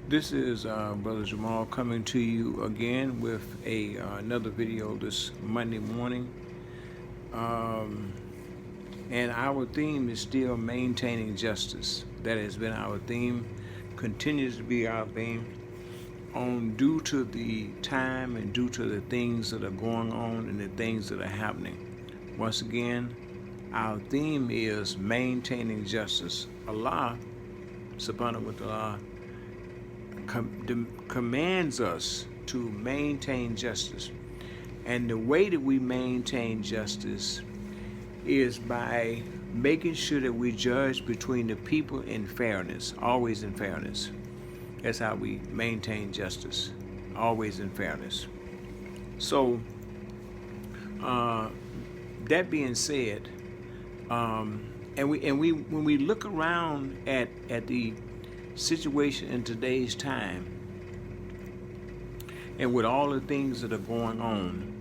This is Brother Jamal coming to you again with another video this Monday morning. Um, and our theme is still maintaining justice. That has been our theme, continues to be our theme. Due to the time and due to the things that are going on and the things that are happening. Once again, our theme is maintaining justice. Allah subhanahu wa ta'ala commands us to maintain justice. And the way that we maintain justice is by making sure that we judge between the people in fairness, always in fairness. That's how we maintain justice, always in fairness. So, that being said, and we when we look around at the situation in today's time, and with all the things that are going on,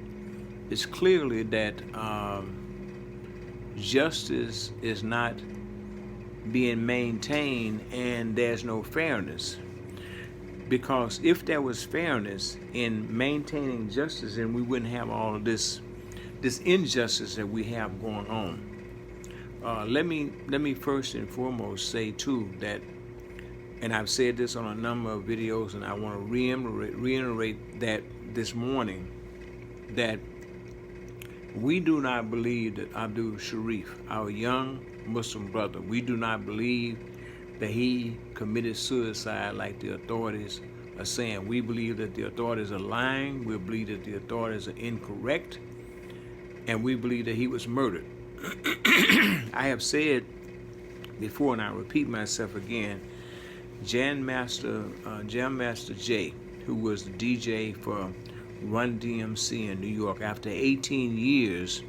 it's clearly that justice is not being maintained, and there's no fairness. Because if there was fairness in maintaining justice, then we wouldn't have all of this injustice that we have going on. Let me first and foremost say too that, and I've said this on a number of videos, and I want to reiterate that this morning, that we do not believe that Abdul Sharif, our young Muslim brother, we do not believe that he committed suicide like the authorities are saying. We believe that the authorities are lying. We believe that the authorities are incorrect. And we believe that he was murdered. I have said before, and I repeat myself again, Jam Master Jay, who was the DJ for Run DMC in New York, after 18 years,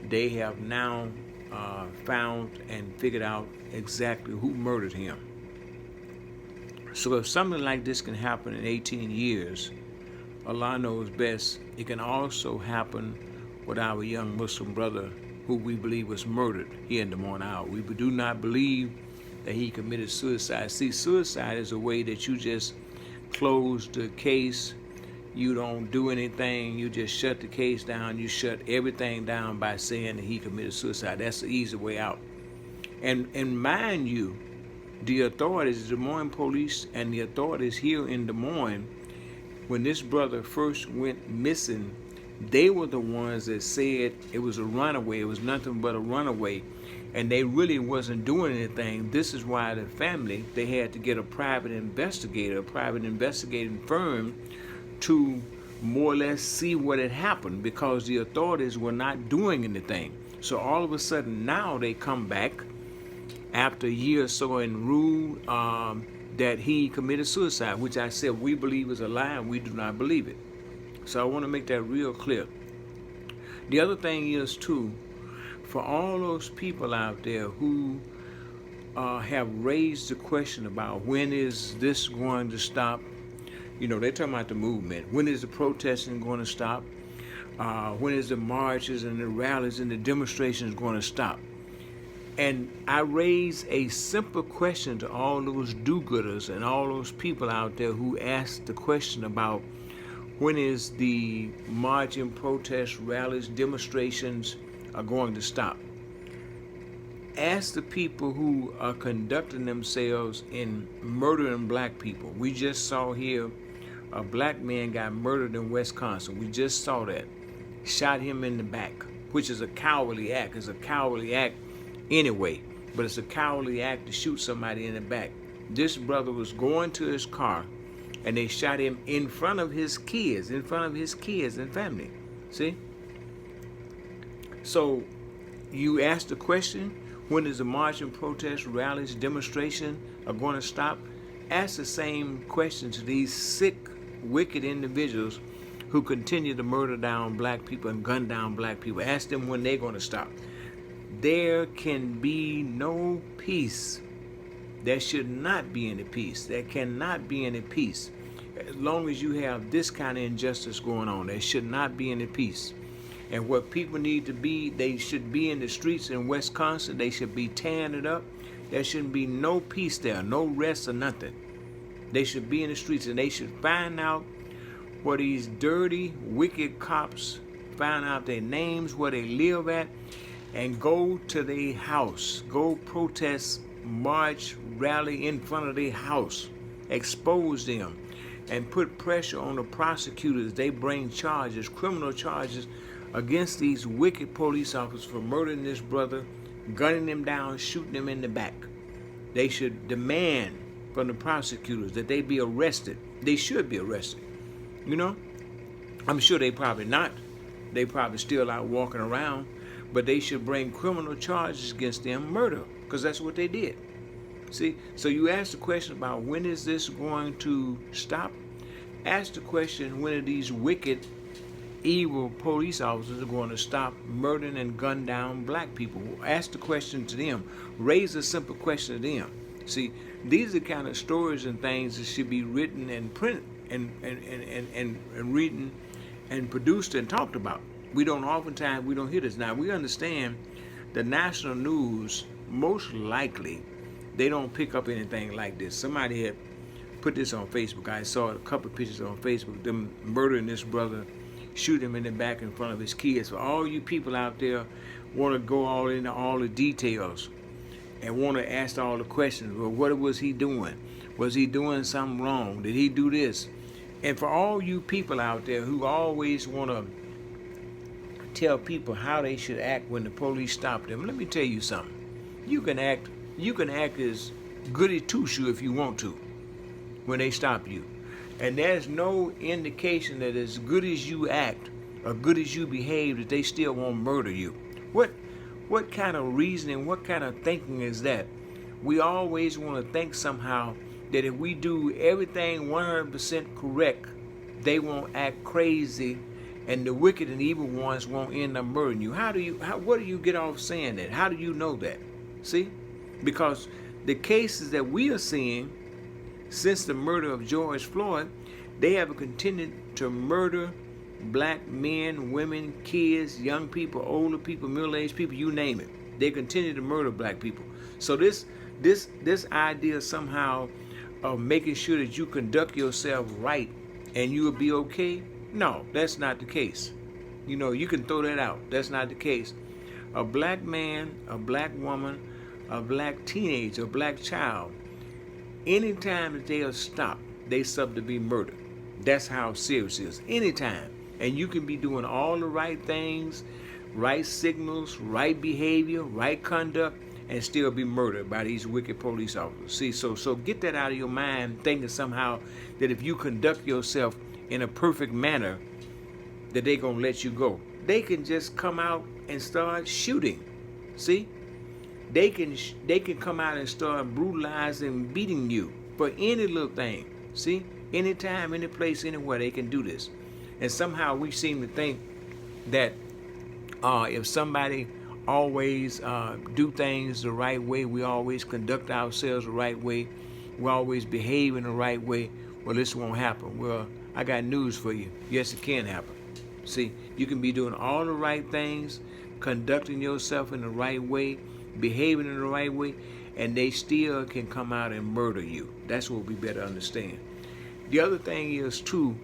they have now found and figured out exactly who murdered him. So if something like this can happen in 18 years, Allah knows best. It can also happen with our young Muslim brother, who we believe was murdered here in Des Moines Hour. We do not believe that he committed suicide. See, suicide is a way that you just close the case. You don't do anything. You just shut the case down. You shut everything down by saying that he committed suicide. That's the easy way out. And mind you, the authorities, the Des Moines police and the authorities here in Des Moines, when this brother first went missing, they were the ones that said it was a runaway. It was nothing but a runaway. And they really wasn't doing anything. This is why the family, they had to get a private investigator, a private investigating firm to more or less see what had happened, because the authorities were not doing anything. So all of a sudden now they come back after a year or so and rule that he committed suicide, which I said we believe is a lie, and we do not believe it. So I want to make that real clear. The other thing is too, for all those people out there who have raised the question about when is this going to stop. You know, they're talking about the movement. When is the protesting going to stop? When is the marches and the rallies and the demonstrations going to stop? And I raise a simple question to all those do-gooders and all those people out there who ask the question about when is the marching, protests, rallies, demonstrations are going to stop. Ask the people who are conducting themselves in murdering black people. We just saw here a black man got murdered in Wisconsin. We just saw that. Shot him in the back, which is a cowardly act. It's a cowardly act anyway, but it's a cowardly act to shoot somebody in the back. This brother was going to his car, and they shot him in front of his kids and family. See? So you ask the question, when is the march and protest, rallies, demonstration are going to stop? Ask the same question to these sick, wicked individuals who continue to murder down black people and gun down black people. Ask them when they're going to stop. There can be no peace. There should not be any peace. There cannot be any peace. As long as you have this kind of injustice going on, there should not be any peace. And what people need to be, they should be in the streets in Wisconsin. They should be tearing it up. There shouldn't be no peace there, no rest or nothing. They should be in the streets, and they should find out where these dirty, wicked cops, find out their names, where they live at, and go to their house. Go protest, march, rally in front of their house. Expose them and put pressure on the prosecutors. They bring charges, criminal charges, against these wicked police officers for murdering this brother, gunning them down, shooting them in the back. They should demand from the prosecutors that they be arrested. They should be arrested. You know, I'm sure they probably not. They probably still out walking around, but they should bring criminal charges against them, murder, because that's what they did. See, so you ask the question about when is this going to stop? Ask the question, when are these wicked, evil police officers are going to stop murdering and gun down black people? Ask the question to them. Raise a simple question to them. See, these are the kind of stories and things that should be written and printed and written and produced and talked about. We don't hear this. Now, we understand the national news, most likely, they don't pick up anything like this. Somebody had put this on Facebook. I saw a couple of pictures on Facebook, them murdering this brother, shoot him in the back in front of his kids. For all you people out there want to go all into all the details and want to ask all the questions. Well, what was he doing? Was he doing something wrong? Did he do this? And for all you people out there who always want to tell people how they should act when the police stop them, let me tell you something. You can act as goody two-shoe if you want to when they stop you. And there's no indication that as good as you act or good as you behave that they still won't murder you. What kind of reasoning, what kind of thinking is that? We always want to think somehow that if we do everything 100% correct, they won't act crazy and the wicked and evil ones won't end up murdering you. What do you get off saying that? How do you know that? See? Because the cases that we are seeing since the murder of George Floyd, they have continued to murder black men, women, kids, young people, older people, middle-aged people, you name it. They continue to murder black people. So this idea somehow of making sure that you conduct yourself right and you will be okay, no, that's not the case. You know, you can throw that out. That's not the case. A black man, a black woman, a black teenager, a black child, anytime that they are stopped, they sub to be murdered. That's how serious it is. Anytime. And you can be doing all the right things, right signals, right behavior, right conduct, and still be murdered by these wicked police officers. See, so get that out of your mind, thinking somehow that if you conduct yourself in a perfect manner, that they're going to let you go. They can just come out and start shooting. See? They can come out and start brutalizing, beating you for any little thing. See? Anytime, any place, anywhere, they can do this. And somehow we seem to think that if somebody always do things the right way, we always conduct ourselves the right way, we always behave in the right way, well, this won't happen. Well, I got news for you. Yes, it can happen. See, you can be doing all the right things, conducting yourself in the right way, behaving in the right way, and they still can come out and murder you. That's what we better understand. The other thing is, too,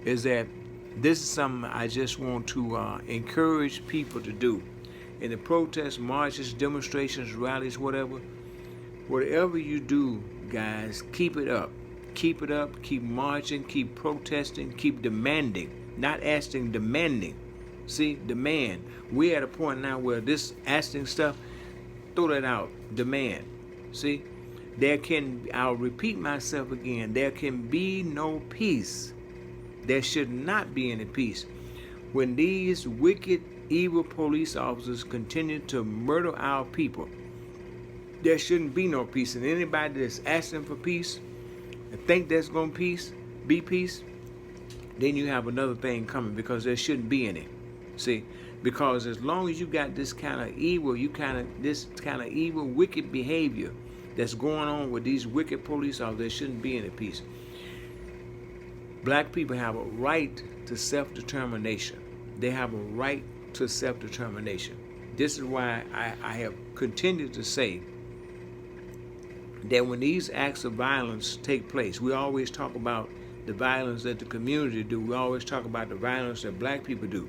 is that this is something I just want to encourage people to do. In the protests, marches, demonstrations, rallies, whatever you do, guys, keep it up. Keep it up, keep marching, keep protesting, keep demanding. Not asking, demanding. See, demand. We're at a point now where this asking stuff, throw that out. Demand. See, I'll repeat myself again, there can be no peace. There should not be any peace when these wicked, evil police officers continue to murder our people. There shouldn't be no peace. And anybody that's asking for peace and think that's going to be peace, then you have another thing coming, because there shouldn't be any. See, because as long as you got this kind of evil, evil, wicked behavior that's going on with these wicked police officers, there shouldn't be any peace. Black people have a right to self-determination. They have a right to self-determination. This is why I have continued to say that when these acts of violence take place, we always talk about the violence that the community do. We always talk about the violence that black people do.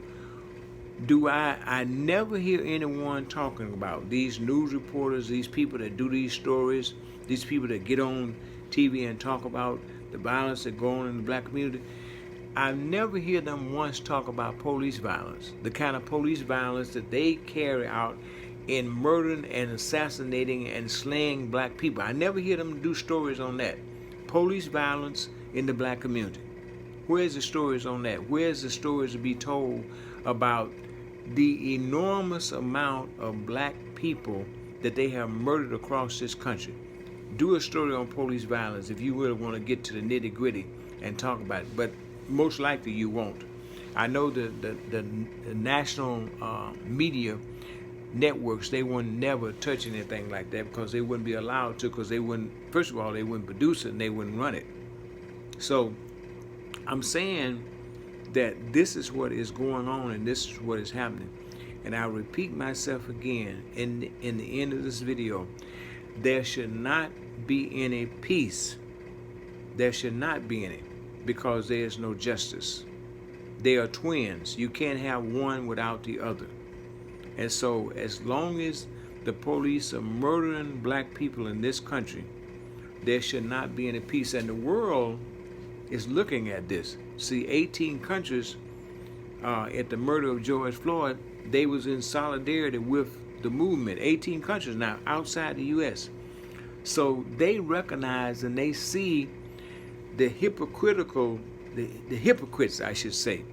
I never hear anyone talking about these news reporters, these people that do these stories, these people that get on TV and talk about the violence that go on in the black community. I never hear them once talk about police violence, the kind of police violence that they carry out in murdering and assassinating and slaying black people. I never hear them do stories on that. Police violence in the black community. Where's the stories on that? Where's the stories to be told about the enormous amount of black people that they have murdered across this country? Do a story on police violence if you really want to get to the nitty gritty and talk about it. But most likely you won't. I know the national media networks, they would never touch anything like that because they wouldn't be allowed to, because they wouldn't, first of all, they wouldn't produce it and they wouldn't run it. So I'm saying that this is what is going on and this is what is happening. And I'll repeat myself again in the end of this video. There should not be any peace. There should not be any, because there is no justice. They are twins. You can't have one without the other. And so as long as the police are murdering black people in this country, there should not be any peace. And the world is looking at this. See, 18 countries at the murder of George Floyd, they was in solidarity with the movement. 18 countries now outside the U.S. So they recognize and they see the hypocrites, I should say,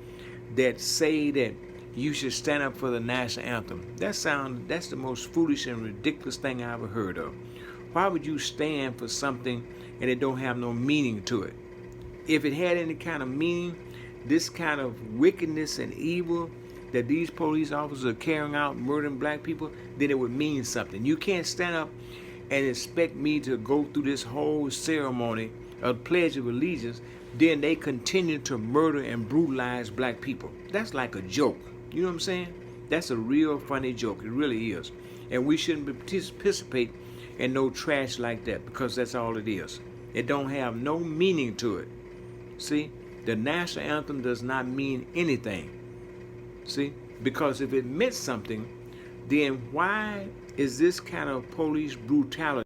that say that you should stand up for the national anthem. That's the most foolish and ridiculous thing I ever heard of. Why would you stand for something and it don't have no meaning to it? If it had any kind of meaning, this kind of wickedness and evil that these police officers are carrying out, murdering black people, then it would mean something. You can't stand up and expect me to go through this whole ceremony of Pledge of Allegiance, then they continue to murder and brutalize black people. That's like a joke. You know what I'm saying? That's a real funny joke. It really is. And we shouldn't participate in no trash like that, because that's all it is. It don't have no meaning to it. See? The national anthem does not mean anything. See? Because if it meant something, then why is this kind of police brutality